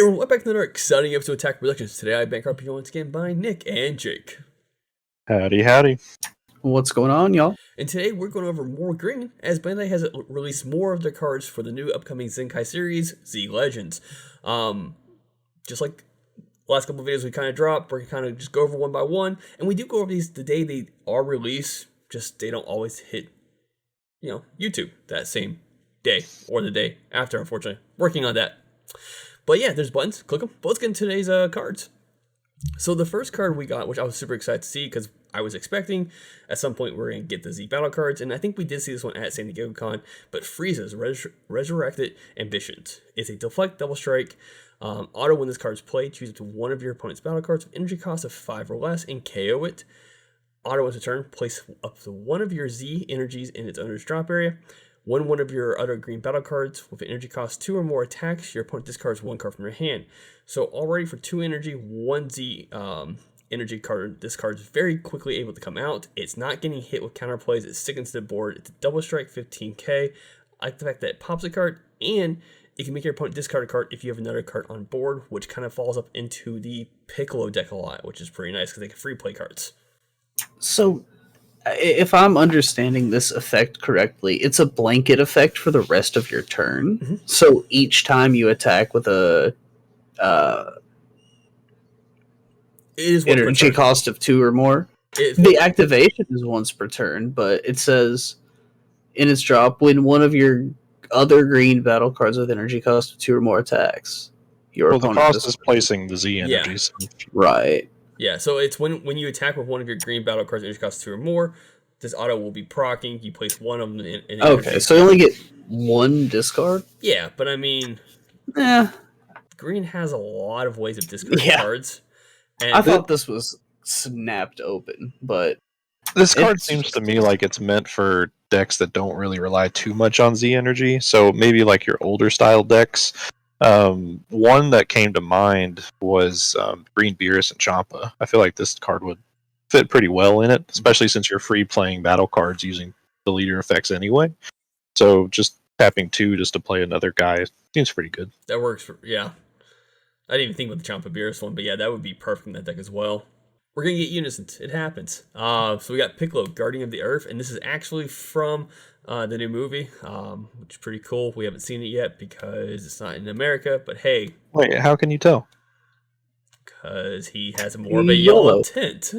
everyone, welcome back to another exciting episode of Attack Productions. Today I bank RP once again by Nick and Jake. Howdy, howdy. What's going on, y'all? And today we're going over more green, as Bandai has released more of their cards for the new upcoming Zenkai series, Z Legends. Just like the last couple of videos we kind of dropped, we're going to kind of just go over one by one. And we do go over these the day they are released, just they don't always hit, YouTube that same day or the day after, unfortunately. Working on that. But yeah, there's buttons. Click them. But let's get into today's cards. So the first card we got, which I was super excited to see because I was expecting at some point we're going to get the Z Battle cards, and I think we did see this one at San Diego Con, but Frieza's Resurrected Ambitions. It's a deflect double strike. Auto when this card's played, choose up to one of your opponent's battle cards with energy cost of 5 or less and KO it. Auto once a turn, place up to one of your Z energies in its owner's drop area. When one of your other green battle cards with an energy cost 2 or more attacks, your opponent discards one card from your hand. So already for 2 energy, 1 Z energy card discards very quickly able to come out. It's not getting hit with counterplays. It's sticking to the board. It's a double strike, 15k. I like the fact that it pops a card, and it can make your opponent discard a card if you have another card on board, which kind of falls up into the Piccolo deck a lot, which is pretty nice because they can free play cards. So, if I'm understanding this effect correctly, it's a blanket effect for the rest of your turn. Mm-hmm. So each time you attack with a energy cost of 2 or more, the activation is once per turn, but it says in its drop, when one of your other green battle cards with energy cost of 2 or more attacks, your opponent... the cost is placing the Z energies. Yeah. Right. Yeah, so it's when you attack with one of your green battle cards, energy cost 2 or more, this auto will be proccing. You place one of them in okay, so you only get one discard? Yeah, but I mean... Green has a lot of ways of discarding cards. And I thought this was snapped open, but... This card seems to me like it's meant for decks that don't really rely too much on Z energy, so maybe like your older style decks. One that came to mind was Green Beerus and Champa. I feel like this card would fit pretty well in it, especially since you're free playing battle cards using the leader effects anyway. So just tapping 2 just to play another guy seems pretty good. That works yeah. I didn't even think about the Champa Beerus one, but yeah, that would be perfect in that deck as well. We're going to get unisons. It happens. So we got Piccolo, Guardian of the Earth, and this is actually from the new movie, which is pretty cool. We haven't seen it yet because it's not in America, but hey. Wait, how can you tell? Because he has more of a yellow tint.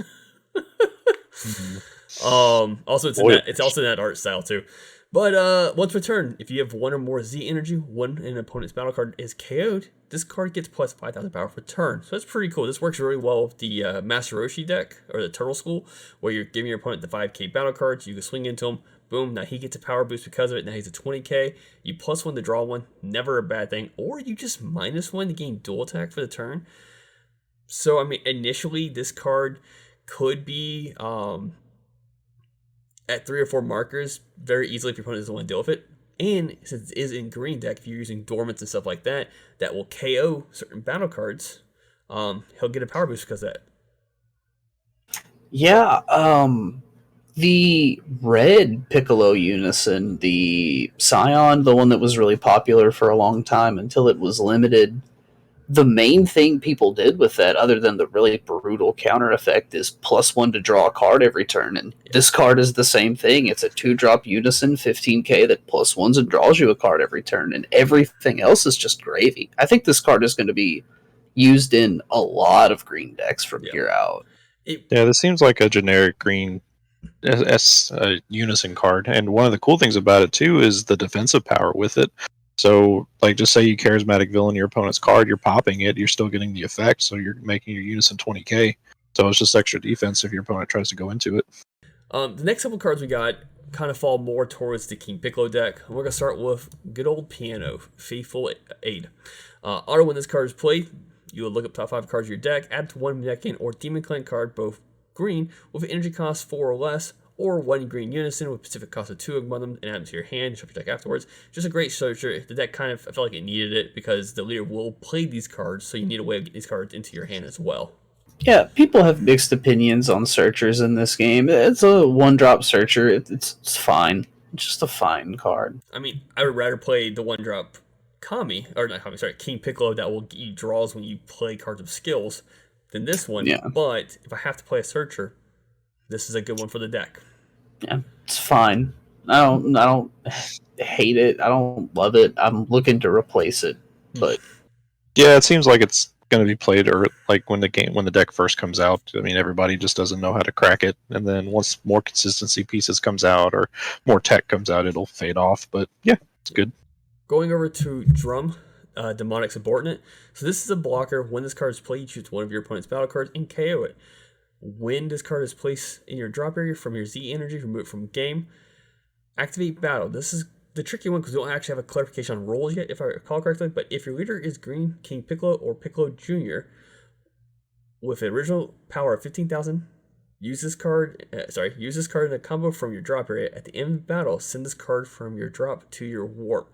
Also, it's also in that art style too. But once per turn, if you have 1 or more Z energy, one in an opponent's battle card is KO'd, this card gets plus 5,000 power per turn. So that's pretty cool. This works really well with the Master Roshi deck, or the Turtle School, where you're giving your opponent the 5k battle cards, you can swing into him, boom, now he gets a power boost because of it, now he's a 20k, you plus 1 to draw 1, never a bad thing, or you just minus 1 to gain dual attack for the turn. So, I mean, initially, this card could be at 3 or 4 markers very easily if your opponent doesn't want to deal with it. And since it is in green deck, if you're using dormants and stuff like that, that will KO certain battle cards, he'll get a power boost because of that. Yeah, the red Piccolo Unison, the Scion, the one that was really popular for a long time until it was limited, the main thing people did with that, other than the really brutal counter effect, is +1 to draw a card every turn. And this card is the same thing. It's a 2-drop Unison, 15k that +1s and draws you a card every turn. And everything else is just gravy. I think this card is going to be used in a lot of green decks from here out. Yeah, this seems like a generic green Unison card. And one of the cool things about it, too, is the defensive power with it. So, like, just say you charismatic villain your opponent's card, you're popping it, you're still getting the effect, so you're making your Unison 20k. So it's just extra defense if your opponent tries to go into it. The next couple cards we got kind of fall more towards the King Piccolo deck. We're going to start with good old Piano, Faithful Aid. Auto when this card is played, you will look up top 5 cards of your deck, add to 1 Mechanicum or Demon Clan card, both green, with an energy cost 4 or less, or 1 green Unison with specific cost of 2 among them, and add them to your hand, shuffle your deck afterwards. Just a great searcher. The deck kind of, I felt like it needed it because the leader will play these cards, so you need a way of getting these cards into your hand as well. Yeah, people have mixed opinions on searchers in this game. It's a 1-drop searcher. It's fine. It's just a fine card. I mean, I would rather play the 1-drop King Piccolo that will get you draws when you play cards of skills than this one. Yeah. But if I have to play a searcher, this is a good one for the deck. Yeah, it's fine. I don't hate it. I don't love it. I'm looking to replace it, but Yeah, it seems like it's going to be played, or like when the deck first comes out. I mean, everybody just doesn't know how to crack it, and then once more consistency pieces comes out or more tech comes out, it'll fade off. But yeah, it's good. Going over to Drum, Demonic Subordinate. So this is a blocker. When this card is played, you choose one of your opponent's battle cards and KO it. When this card is placed in your drop area from your Z energy, remove it from game. Activate battle. This is the tricky one because we don't actually have a clarification on roles yet, if I recall correctly. But if your leader is green, King Piccolo or Piccolo Jr. with an original power of 15,000, use this card in a combo from your drop area. At the end of the battle, send this card from your drop to your warp.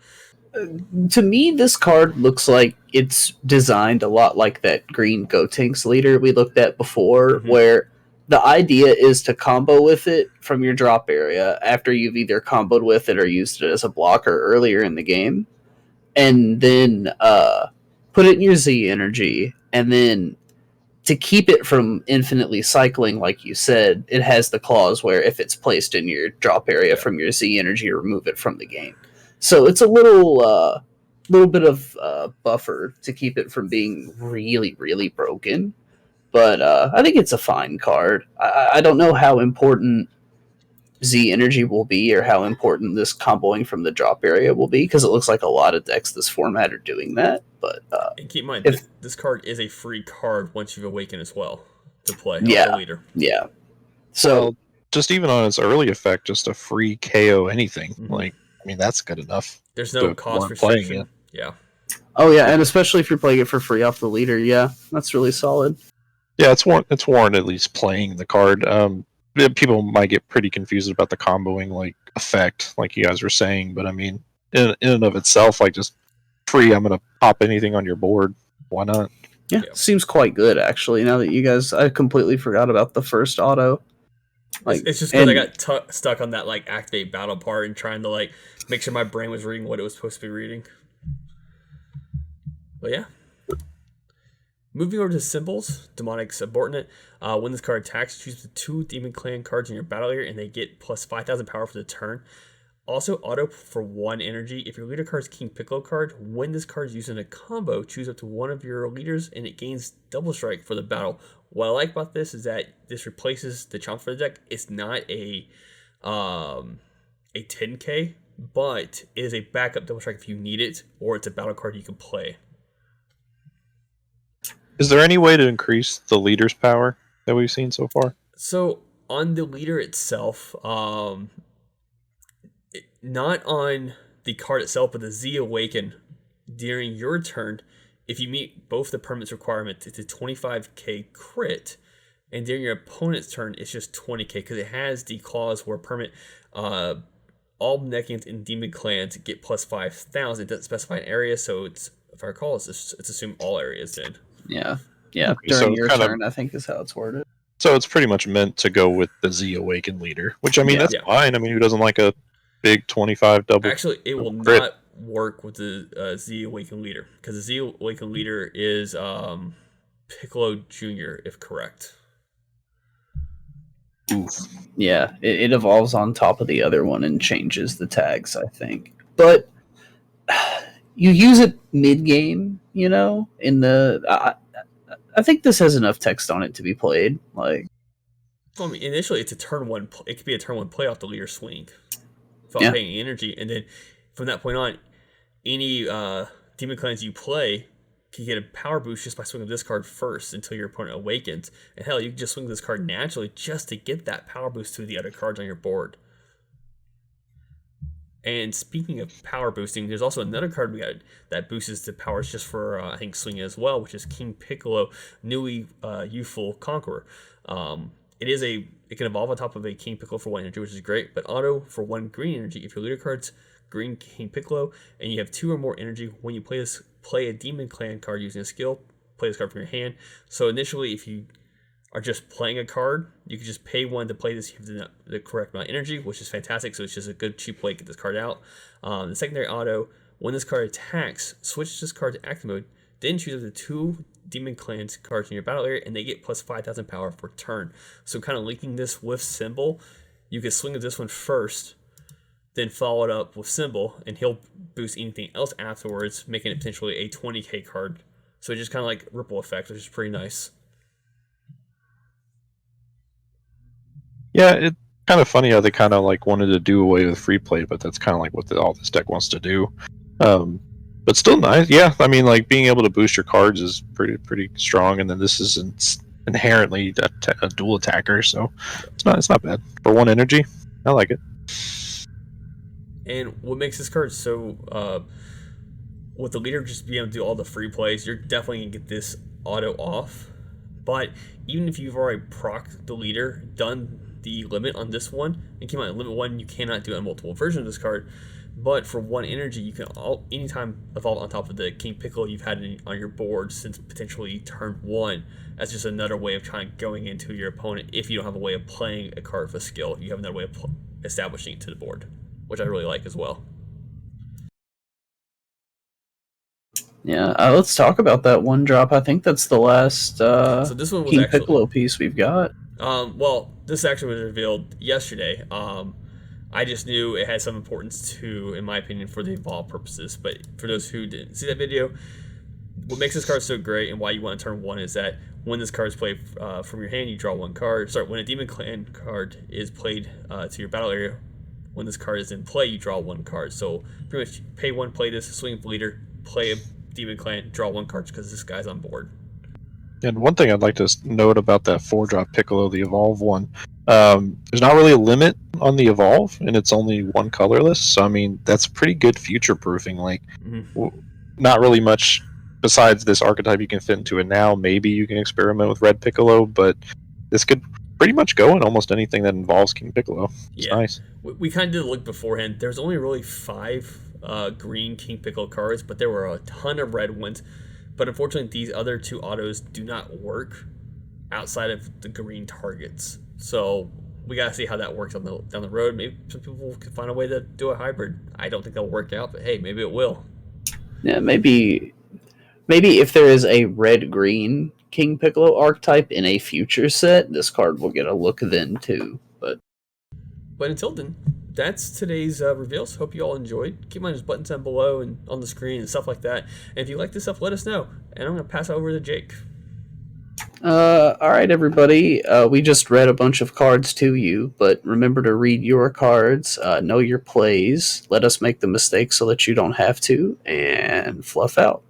To me, this card looks like it's designed a lot like that green Gotenks leader we looked at before, where the idea is to combo with it from your drop area after you've either comboed with it or used it as a blocker earlier in the game, and then put it in your Z energy, and then to keep it from infinitely cycling, like you said, it has the clause where if it's placed in your drop area from your Z energy, remove it from the game. So it's a little bit of buffer to keep it from being really, really broken. But I think it's a fine card. I don't know how important Z energy will be or how important this comboing from the drop area will be, because it looks like a lot of decks this format are doing that. But and keep in mind, this card is a free card once you've awakened as well to play. Yeah, the leader. Yeah. So just even on its early effect, just a free KO anything. Like, I mean, that's good enough. There's no cost restriction. Yeah. Oh yeah, and especially if you're playing it for free off the leader, yeah, that's really solid. Yeah, it's warranted at least playing the card. People might get pretty confused about the comboing like effect, like you guys were saying, but I mean, in and of itself, like just free, I'm gonna pop anything on your board. Why not? Yeah, seems quite good actually. Now that you guys, I completely forgot about the first auto. Like, it's just because I got stuck on that like activate battle part and trying to like make sure my brain was reading what it was supposed to be reading. But yeah. Moving over to symbols, Demonic Subordinate. When this card attacks, choose the 2 Demon Clan cards in your battle area and they get plus 5,000 power for the turn. Also, auto for 1 energy. If your leader card is King Piccolo card, when this card is used in a combo, choose up to one of your leaders and it gains double strike for the battle. What I like about this is that this replaces the chomp for the deck. It's not a 10k, but it is a backup double strike if you need it, or it's a battle card you can play. Is there any way to increase the leader's power that we've seen so far? So on the leader itself, not on the card itself, but the Z Awaken, during your turn, if you meet both the permanence requirements, it's a 25k crit, and during your opponent's turn, it's just 20k, because it has the clause where permanent, all Neckians and Demon Clans get plus 5,000. It doesn't specify an area, so it's, if I recall, it's assumed all areas did. Yeah. Okay, During your turn, I think is how it's worded. So it's pretty much meant to go with the Z Awaken leader, which I mean that's fine. I mean, who doesn't like a big 25 double? Actually, it will crit? not work with the Z Awaken leader, because the Z Awaken leader is Piccolo Jr. if correct. Oof. Yeah, it evolves on top of the other one and changes the tags, I think. But you use it mid-game, you know, in the... I think this has enough text on it to be played. Like, well, I mean, initially it's a turn 1. It could be a turn 1 play off the leader swing without paying any energy, and then from that point on, any Demon Clans you play can get a power boost just by swinging this card first until your opponent awakens. And hell, you can just swing this card naturally just to get that power boost to the other cards on your board. And speaking of power boosting, there's also another card we got that boosts the powers just for, I think, swinging as well, which is King Piccolo, newly Youthful Conqueror. It can evolve on top of a King Piccolo for 1 energy, which is great, but auto for 1 green energy. If your leader card's green King Piccolo and you have 2 or more energy, when you play a Demon Clan card using a skill, play this card from your hand. So initially, if you are just playing a card, you can just pay 1 to play this. You have the correct amount of energy, which is fantastic. So it's just a good cheap way to get this card out. The secondary auto, When this card attacks, switch this card to active mode, then choose up to 2 Demon Clans cards in your battle area, and they get plus 5,000 power per turn. So kind of linking this with Symbol, you can swing at this one first, then follow it up with Symbol, and he'll boost anything else afterwards, making it potentially a 20k card. So just kind of like ripple effect, which is pretty nice. Yeah, it's kind of funny how they kind of like wanted to do away with free play, but that's kind of like what all this deck wants to do. But still nice. Yeah, I mean, like being able to boost your cards is pretty strong, and then this is inherently a dual attacker, so it's not bad for 1 energy. I like it. And what makes this card so with the leader just being able to do all the free plays, you're definitely gonna get this auto off. But even if you've already procced the leader, done the limit on this one, and came out at limit 1, you cannot do it on multiple versions of this card. But for 1 energy, you can anytime evolve on top of the King Piccolo you've had on your board since potentially turn 1. That's just another way of kind of going into your opponent. If you don't have a way of playing a card with a skill, you have another way of establishing it to the board, which I really like as well. Yeah, let's talk about that 1-drop. I think that's the last So this one was King actually, Piccolo piece we've got. well, this actually was revealed yesterday. I just knew it had some importance to, in my opinion, for the evolve purposes. But for those who didn't see that video, what makes this card so great and why you want to turn 1 is that when this card is played from your hand, you draw 1 card. Sorry, when a Demon Clan card is played to your battle area, when this card is in play, you draw 1 card. So pretty much pay 1, play this, swing with leader, play a Demon Clan, draw 1 card because this guy's on board. And one thing I'd like to note about that 4-drop Piccolo, the evolve one, there's not really a limit on the evolve, and it's only 1 colorless. So I mean, that's pretty good future proofing. Like, not really much besides this archetype you can fit into it now. Maybe you can experiment with Red Piccolo, but this could pretty much go in almost anything that involves King Piccolo. It's nice. We kind of did a look beforehand. There's only really 5 green King Piccolo cards, but there were a ton of red ones. But unfortunately, these other 2 autos do not work outside of the green targets. So we gotta see how that works down the road. Maybe some people can find a way to do a hybrid. I don't think that'll work out, but hey, maybe it will. Yeah, maybe if there is a red-green King Piccolo archetype in a future set, this card will get a look then too. But until then, that's today's reveals. Hope you all enjoyed. Keep in mind, there's buttons down below and on the screen and stuff like that. And if you like this stuff, let us know. And I'm gonna pass it over to Jake. all right, everybody. We just read a bunch of cards to you, but remember to read your cards, know your plays, let us make the mistakes so that you don't have to, and fluff out.